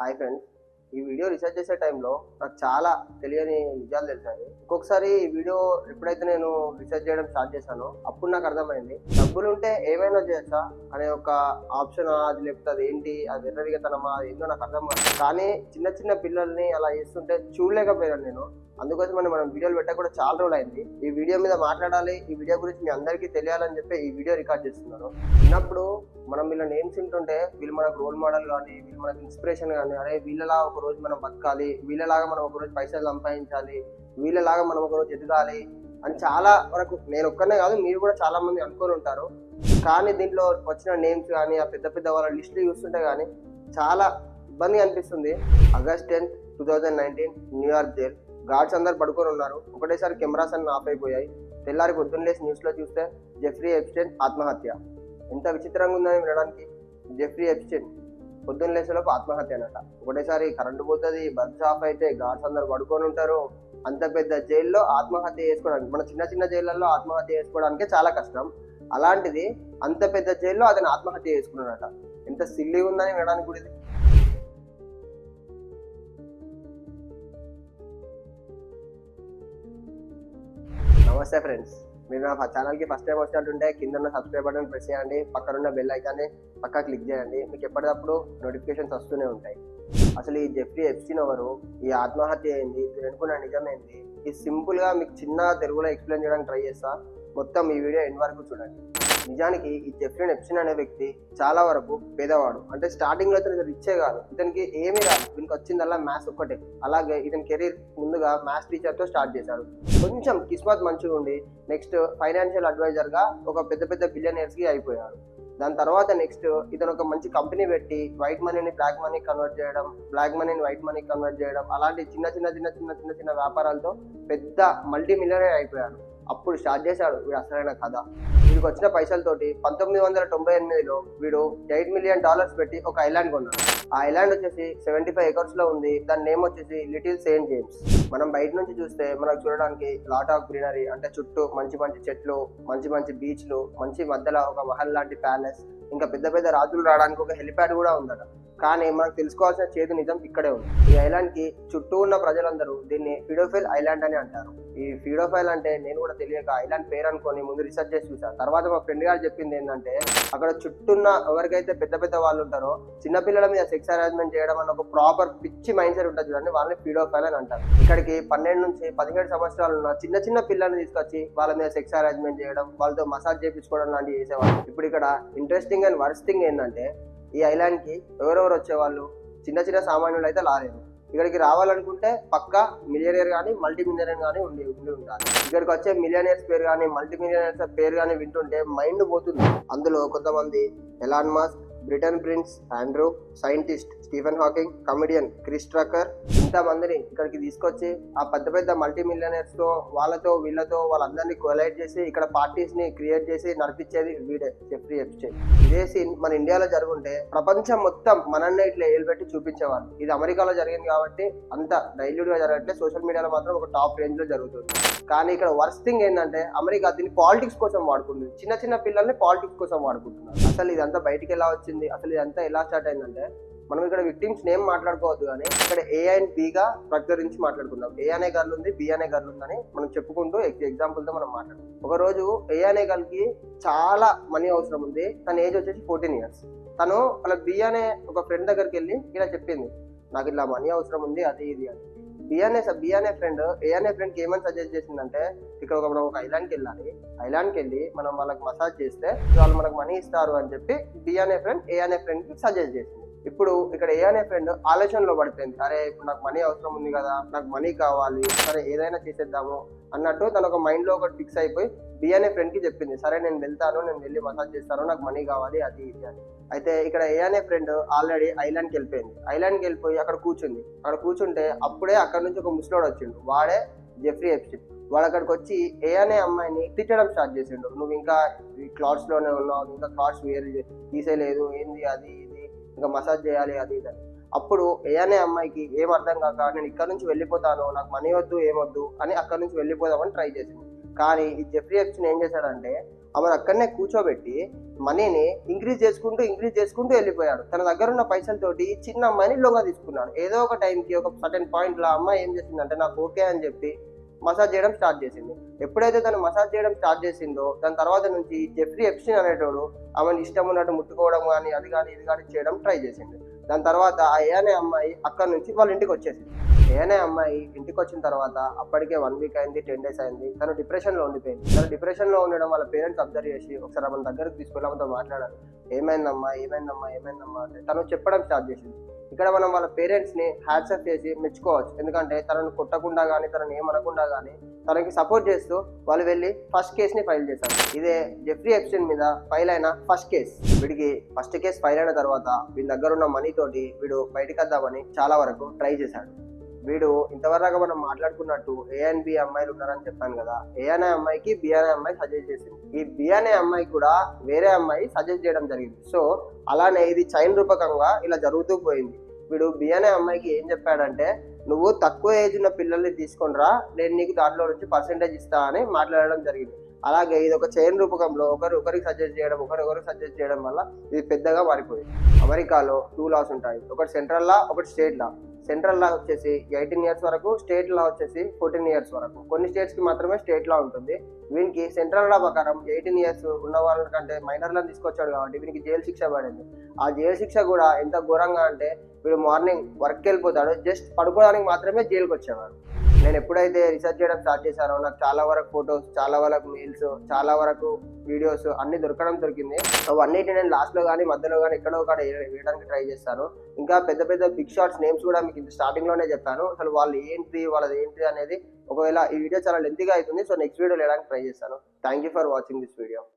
Hi friends. ఈ video research చేసే టైంలో నాకు చాలా తెలియని నిజాలు తెలిసాయి. ఒక్కొక్కసారి ఈ వీడియో ఎప్పుడైతే నేను రీసెర్చ్ చేయడం స్టార్ట్ చేశానో అప్పుడు నాకు అర్థమైంది, డబ్బులుంటే ఏమైనా చేయొచ్చా అనే ఒక ఆప్షన్. అది లేకపోతే అది ఏంటి, అది ఎర్రవిగతనమా, ఏందో నాకు అర్థం కాదు. కానీ చిన్న చిన్న పిల్లల్ని అలా చేస్తుంటే చూడలేకపోయాను నేను. అందుకోసం మనం వీడియోలు పెట్టక కూడా చాలా రోజులు అయింది. ఈ వీడియో మీద మాట్లాడాలి, ఈ వీడియో గురించి మీ అందరికీ తెలియాలని చెప్పి ఈ వీడియో రికార్డ్ చేస్తున్నాను. చిన్నప్పుడు మనం వీళ్ళ నేమ్స్ వింటుంటే వీళ్ళు మనకు రోల్ మోడల్ కానీ, వీళ్ళు మనకు ఇన్స్పిరేషన్ కానీ, అరే వీళ్ళలా ఒక రోజు మనం బతకాలి, వీళ్ళలాగా మనం ఒక రోజు పైసలు సంపాదించాలి, వీళ్ళలాగా మనం ఒక రోజు ఎదగాలి అని చాలా వరకు నేను ఒక్కనే కాదు, మీరు కూడా చాలా మంది అనుకొని ఉంటారు. కానీ దీంట్లో వచ్చిన నేమ్స్ కానీ, ఆ పెద్ద పెద్ద వాళ్ళ లిస్టులు చూస్తుంటే కానీ చాలా ఇబ్బంది అనిపిస్తుంది. August 10, 2019 New York jail. గార్డ్స్ అందరు పడుకొని ఉన్నారు. ఒకటేసారి కెమెరాస్ అన్ని ఆఫ్ అయిపోయాయి. తెల్లారి పొద్దున్న లేసి న్యూస్లో చూస్తే జెఫ్రీ ఎప్స్టైన్ ఆత్మహత్య. ఎంత విచిత్రంగా ఉందని వినడానికి. జెఫ్రీ ఎప్స్టైన్ పొద్దున్న లేసేలోపు ఆత్మహత్య అనట. ఒకటేసారి కరెంటు పోతుంది, బస్ ఆఫ్ అయితే గార్డ్స్ అందరు పడుకొని ఉంటారు. అంత పెద్ద జైల్లో ఆత్మహత్య చేసుకోవడానికి, మన చిన్న చిన్న జైళ్ళల్లో ఆత్మహత్య చేసుకోవడానికే చాలా కష్టం. అలాంటిది అంత పెద్ద జైల్లో అతను ఆత్మహత్య చేసుకున్నాడట. ఎంత సిల్లీగా ఉందని వినడానికి కూడా ఇది. నమస్తే ఫ్రెండ్స్, మీరు నా ఛానల్కి ఫస్ట్ టైం వచ్చినట్టుంటే కింద ఉన్న సబ్స్క్రైబ్ బటన్ ప్రెస్ చేయండి, పక్కనున్న బెల్ ఐకాన్ని పక్కా క్లిక్ చేయండి. మీకు ఎప్పటికప్పుడు నోటిఫికేషన్స్ వస్తూనే ఉంటాయి. అసలు ఈ జెఫ్రీ ఎప్స్టైన్ ఎవరు, ఈ ఆత్మహత్య ఏంది, దీని వెనుకున్న నిజమేంది, ఇది సింపుల్గా మీకు చిన్న తెలుగులో ఎక్స్ప్లెయిన్ చేయడానికి ట్రై చేస్తా. మొత్తం ఈ వీడియో ఎండ్ వరకు చూడండి. నిజానికి ఈ జెఫ్రీ ఎప్స్టైన్ అనే వ్యక్తి చాలా వరకు పేదవాడు. అంటే స్టార్టింగ్ లో ఇతను రిచ్చే కాదు, ఇతనికి ఏమీ రాదు, దీనికి వచ్చిందల్లా మ్యాథ్స్ ఒక్కటే. అలాగే ఇతని కెరీర్ ముందుగా మ్యాథ్స్ టీచర్ తో స్టార్ట్ చేశాడు. కొంచెం కిస్మత్ మంచిగా ఉండి నెక్స్ట్ ఫైనాన్షియల్ అడ్వైజర్ గా ఒక పెద్ద పెద్ద బిలియనర్స్ కి అయిపోయాడు. దాని తర్వాత నెక్స్ట్ ఇతను ఒక మంచి కంపెనీ పెట్టి వైట్ మనీని బ్లాక్ మనీ కన్వర్ట్ చేయడం, బ్లాక్ మనీని వైట్ మనీ కన్వర్ట్ చేయడం, అలాంటి చిన్న చిన్న చిన్న చిన్న చిన్న చిన్న వ్యాపారాలతో పెద్ద మల్టీ మిలియనర్ అయిపోయాడు. అప్పుడు స్టార్ట్ చేశాడు వీడు అసలైన కథ. వీడికి వచ్చిన పైసలతోటి 1998లో వీడు $8 మిలియన్ పెట్టి ఒక ఐలాండ్ కొన్నాడు. ఆ ఐలాండ్ వచ్చేసి 75 acres లో ఉంది. దాని నేమ్ వచ్చేసి లిటిల్ సెయింట్ జేమ్స్. మనం బయట నుంచి చూస్తే మనకు చూడడానికి లాట్ ఆఫ్ గ్రీనరీ, అంటే చుట్టూ మంచి మంచి చెట్లు, మంచి మంచి బీచ్లు, మంచి మధ్యలో ఒక మహల్ లాంటి ప్యాలెస్, ఇంకా పెద్ద పెద్ద రాజులు రావడానికి ఒక హెలిప్యాడ్ కూడా ఉందట. కానీ మనకు తెలుసుకోవాల్సిన చేదు నిజం ఇక్కడే ఉంది. ఈ ఐలాండ్ కి చుట్టూ ఉన్న ప్రజలందరూ దీన్ని ఫిడోఫైల్ ఐలాండ్ అని అంటారు. ఈ ఫిడోఫైల్ అంటే నేను కూడా తెలియక ఐలాండ్ పేరు అనుకొని ముందు రీసెర్చ్ చేసి చూసాను. తర్వాత మా ఫ్రెండ్ గారు చెప్పింది ఏంటంటే, అక్కడ చుట్టూన్న ఎవరికైతే పెద్ద పెద్ద వాళ్ళు ఉంటారో చిన్నపిల్లల మీద సెక్స్ అరేంజ్మెంట్ చేయడం అన్న ఒక ప్రాపర్ పిచ్చి మైండ్ సెట్ ఉంటుంది చూడండి, వాళ్ళని ఫిడోఫైల్ అని అంటారు. ఇక్కడికి 12 నుంచి 17 సంవత్సరాలు ఉన్న చిన్న చిన్న పిల్లల్ని తీసుకొచ్చి వాళ్ళ మీద సెక్స్ అరేంజ్మెంట్ చేయడం, వాళ్ళతో మసాజ్ చేయించుకోవడం లాంటివి చేసేవాళ్ళు. ఇప్పుడు ఇక్కడ ఇంట్రెస్టింగ్ అండ్ వర్స్ట్ థింగ్ ఏంటంటే, ఈ ఐలాండ్ కి ఎవరెవరు వచ్చేవాళ్ళు, చిన్న చిన్న సామాన్యులు అయితే రాలేరు. ఇక్కడికి రావాలనుకుంటే పక్కా మిలియనర్ కానీ మల్టీ మిలియనర్ కానీ ఉండి ఉండాలి. ఇక్కడికి వచ్చే మిలియనర్స్ పేరు కానీ మల్టీ మిలియనర్స్ పేరు కానీ వింటుంటే మైండ్ పోతుంది. అందులో కొంతమంది Elon Musk, Britain prince Andrew, scientist Stephen Hawking, comedian Chris trucker, ఇంతమందిని ఇక్కడికి తీసుకొచ్చి ఆ పెద్ద పెద్ద మల్టీ మిలియనర్స్ తో వాళ్ళతో వీళ్ళతో వాళ్ళందరినీ కొలైడ్ చేసి ఇక్కడ పార్టీస్ ని క్రియేట్ చేసి నడిపించేది వీడే జెఫ్రీ ఎప్స్టైన్. ఇదే సీన్ మన ఇండియాలో జరుగుంటే ప్రపంచం మొత్తం మనల్ని ఇట్లా ఏలుపెట్టి చూపించేవాళ్ళు. ఇది అమెరికాలో జరిగింది కాబట్టి అంత డైల్యూట్ గా జరగట్లేదు, సోషల్ మీడియాలో మాత్రం ఒక టాప్ రేంజ్ లో జరుగుతుంది. కానీ ఇక్కడ వర్స్ట్ థింగ్ ఏంటంటే, అమెరికా దీన్ని పాలిటిక్స్ కోసం వాడుకుంటుంది, చిన్న చిన్న పిల్లల్ని పాలిటిక్స్ కోసం వాడుకుంటున్నారు. అసలు ఇదంతా బయటికి ఎలా వచ్చింది, అసలు ఇదంతా ఎలా స్టార్ట్ అయిందంటే, మనం ఇక్కడ విక్టిమ్స్ నేమ్ మాట్లాడుకోవద్దు కానీ ఇక్కడ ఏ అండ్ బిగా ప్రకటించి మాట్లాడుకుందాం. ఏ అనే గర్ల్ ఉంది, బి అనే గర్ల్ ఉందని మనం చెప్పుకుంటూ ఎగ్జాంపుల్ తో మనం మాట్లాడుతాం. ఒక రోజు ఏ అనే గర్ల్ కి చాలా మనీ అవసరం ఉంది. తన ఏజ్ వచ్చేసి 14 years. తను వాళ్ళ బి అనే ఒక ఫ్రెండ్ దగ్గరికి వెళ్ళి ఇలా చెప్పింది, నాకు ఇట్లా మనీ అవసరం ఉంది, అది ఇది అని. బి అనే ఫ్రెండ్ ఏ అనే ఫ్రెండ్ కి ఏమని సజెస్ట్ చేసిందంటే, ఇక్కడ మనం ఒక ఐలాండ్కి వెళ్ళాలి, ఐలాండ్కి వెళ్ళి మనం వాళ్ళకి మసాజ్ చేస్తే వాళ్ళు మనకు మనీ ఇస్తారు అని చెప్పి బి అనే ఫ్రెండ్ ఏ అనే ఫ్రెండ్ కి సజెస్ట్ చేసింది. ఇప్పుడు ఇక్కడ ఏ అనే ఫ్రెండ్ ఆలోచనలో పడిపోయింది, అరే ఇప్పుడు నాకు మనీ అవసరం ఉంది కదా, నాకు మనీ కావాలి, సరే ఏదైనా చేసేద్దాము అన్నట్టు తన ఒక మైండ్ లో ఒకటి ఫిక్స్ అయిపోయి బి అనే ఫ్రెండ్ కి చెప్పింది, సరే నేను వెళ్తాను, నేను వెళ్ళి మసాజ్ చేస్తాను, నాకు మనీ కావాలి, అది ఇది అని. అయితే ఇక్కడ ఏ అనే ఫ్రెండ్ ఆల్రెడీ ఐలాండ్కి వెళ్ళిపోయింది. ఐలాండ్కి వెళ్ళిపోయి అక్కడ కూర్చుంటే అప్పుడే అక్కడ నుంచి ఒక ముసలోడు వచ్చిండు, వాడే జెఫ్రీ ఎప్స్టైన్. వాడు అక్కడికి వచ్చి ఏ అనే అమ్మాయిని తిట్టడం స్టార్ట్ చేసిండు, నువ్వు ఇంకా క్లాత్స్ లోనే ఉన్నావు, ఇంకా క్లాత్స్ వేరు తీసేయలేదు, ఏంది అది ఇది, ఇంకా మసాజ్ చేయాలి అది ఇది అని. అప్పుడు ఏ అనే అమ్మాయికి ఏం అర్థం కాక, నేను ఇక్కడ నుంచి వెళ్ళిపోతాను, నాకు మనీ వద్దు ఏమొద్దు అని అక్కడ నుంచి వెళ్ళిపోదామని ట్రై చేసింది. కానీ ఈ జెఫ్రీ ఎప్స్టైన్ ఏం చేశాడంటే, ఆమెను అక్కడనే కూర్చోబెట్టి మనీని ఇంక్రీజ్ చేసుకుంటూ వెళ్ళిపోయాడు. తన దగ్గర ఉన్న పైసలతోటి ఈ చిన్న అమ్మాయిని లొంగ తీసుకున్నాడు. ఏదో ఒక టైంకి ఒక సర్టెన్ పాయింట్లో అమ్మాయి ఏం చేసిందంటే నాకు ఓకే అని చెప్పి మసాజ్ చేయడం స్టార్ట్ చేసింది. ఎప్పుడైతే తను మసాజ్ చేయడం స్టార్ట్ చేసిందో దాని తర్వాత నుంచి జెఫ్రీ ఎప్స్టీన్ అనేటోడు ఆమెను ఇష్టం ఉన్నట్టు ముట్టుకోవడం కానీ అది కానీ ఇది కానీ చేయడం ట్రై చేసింది. దాని తర్వాత ఆ ఏ అనే అమ్మాయి అక్కడి నుంచి వాళ్ళ ఇంటికి వచ్చేసింది. ఏ అనే అమ్మాయి ఇంటికి వచ్చిన తర్వాత అప్పటికే 1 వీక్ అయింది, 10 days అయింది. తను డిప్రెషన్లో ఉండిపోయింది. తను డిప్రెషన్లో ఉండడం వాళ్ళ పేరెంట్స్ అబ్జర్వ్ చేసి ఒకసారి మన దగ్గరకు తీసుకెళ్ళి ఆమెతో మాట్లాడారు. ఏమైందమ్మా అంటే తను చెప్పడం స్టార్ట్ చేసింది. ఇక్కడ మనం వాళ్ళ పేరెంట్స్ని హ్యాట్సప్ చేసి మెచ్చుకోవచ్చు. ఎందుకంటే తనను కొట్టకుండా కానీ తనను ఏమనకుండా కానీ తనకి సపోర్ట్ చేస్తూ వాళ్ళు వెళ్ళి ఫస్ట్ కేసుని ఫైల్ చేశారు. ఇదే జెఫ్రీ ఎప్స్టీన్ మీద ఫైల్ అయిన ఫస్ట్ కేసు. వీడికి ఫస్ట్ కేసు ఫైల్ అయిన తర్వాత వీళ్ళ దగ్గర ఉన్న మనీ తోటి వీడు బయటకు వద్దామని చాలా వరకు ట్రై చేశాడు. వీడు ఇంతవరకు మనం మాట్లాడుకున్నట్టు ఏ అండ్ బి అమ్మాయిలు ఉన్నారని చెప్పాను కదా. ఏ అనే అమ్మాయికి బి అనే అమ్మాయి సజెస్ట్ చేసింది. ఈ బి అనే అమ్మాయి కూడా వేరే అమ్మాయి సజెస్ట్ చేయడం జరిగింది. సో అలానే ఇది చైన్ రూపకంగా ఇలా జరుగుతూ పోయింది. వీడు బి అనే అమ్మాయికి ఏం చెప్పాడంటే, నువ్వు తక్కువ ఏజ్ ఉన్న పిల్లల్ని తీసుకొనిరా, నేను నీకు దాంట్లో నుంచి పర్సెంటేజ్ ఇస్తా అని మాట్లాడడం జరిగింది. అలాగే ఇది ఒక చైన్ రూపకంలో ఒకరికి సజెస్ట్ చేయడం సజెస్ట్ చేయడం వల్ల ఇది పెద్దగా మారిపోయింది. అమెరికాలో 2 laws ఉంటాయి. ఒకటి సెంట్రల్ లా, ఒకటి స్టేట్ లా. సెంట్రల్ లా వచ్చేసి 18 years వరకు, స్టేట్ లా వచ్చేసి 14 years వరకు. కొన్ని స్టేట్స్ కి మాత్రమే స్టేట్ లా ఉంటుంది. వీనికి సెంట్రల్ లా ప్రకారం 18 years ఉన్న వాళ్ళ కంటే మైనర్లను తీసుకొచ్చాడు కాబట్టి వీనికి జైలు శిక్ష పడింది. ఆ జైలు శిక్ష కూడా ఎంత ఘోరంగా అంటే వీడు మార్నింగ్ వర్క్కి వెళ్ళిపోతాడు, జస్ట్ పడుకోవడానికి మాత్రమే జైలుకి వచ్చేవాడు. నేను ఎప్పుడైతే రీసెర్చ్ చేయడం స్టార్ట్ చేశానో నాకు చాలా వరకు ఫొటోస్, చాలా వరకు మెయిల్స్, చాలా వరకు వీడియోస్ అన్ని దొరికింది. సో అన్నిటి నేను లాస్ట్లో కానీ మధ్యలో కానీ ఎక్కడో ఒకటి వేయడానికి ట్రై చేస్తాను. ఇంకా పెద్ద పెద్ద బిగ్ షాట్స్ నేమ్స్ కూడా మీకు ఇంత స్టార్టింగ్లోనే చెప్పాను. అసలు వాళ్ళది ఏంటి అనేది ఒకవేళ ఈ వీడియో చాలా లెంతీగా అవుతుంది. సో నెక్స్ట్ వీడియో వేయడానికి ట్రై చేస్తాను. Thank you for watching this video.